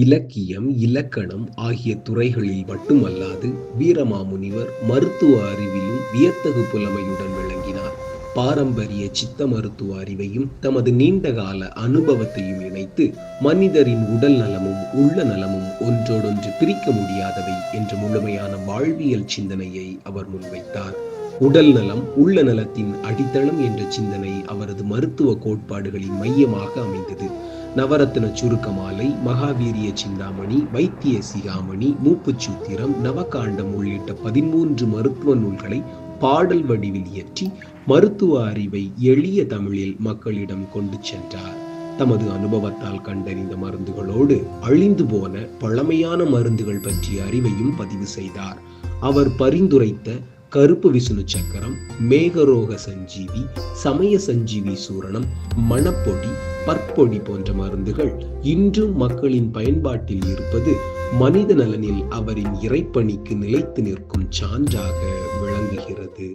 இலக்கியம், இலக்கணம் ஆகிய துறைகளில் மட்டுமல்லாது வீரமாமுனிவர் மருத்துவ அறிவிலும் வியத்தகு புலமையுடன் விளங்கினார். பாரம்பரிய சித்த மருத்துவ அறிவையும் தமது நீண்டகால அனுபவத்தையும் இணைத்து மனிதரின் உடல் நலமும் உள்ள நலமும் ஒன்றோடொன்று பிரிக்க முடியாதவை என்ற முழுமையான வாழ்வியல் சிந்தனையை அவர் முன்வைத்தார். உடல் நலம் உள்ள நலத்தின் அடித்தளம் என்ற சிந்தனை அவரது மருத்துவ கோட்பாடுகளின் மையமாக அமைந்தது. நவரத்ன சுருக்கமாலை, மகாவீரிய சிந்தாமணி, வைத்திய சிகாமணி, மூப்புச்சூத்திரம், நவகாண்டம் உள்ளிட்ட 13 மருத்துவ நூல்களை பாடல் வடிவில் இயற்றி மருத்துவ அறிவை எளிய தமிழில் மக்களிடம் கொண்டு சென்றார். தமது அனுபவத்தால் கண்டறிந்த மருந்துகளோடு அழிந்து போன பழமையான மருந்துகள் பற்றிய அறிவையும் பதிவு செய்தார். அவர் பரிந்துரைத்த கருப்பு விசுணு சக்கரம், மேகரோக சஞ்சீவி, சமய சஞ்சீவி சூரணம், மணப்பொடி, பற்பொடி போன்ற மருந்துகள் இன்றும் மக்களின் பயன்பாட்டில் இருப்பது மனித நலனில் அவரின் இறைப்பணிக்கு நிலைத்து நிற்கும் சான்றாக விளங்குகிறது.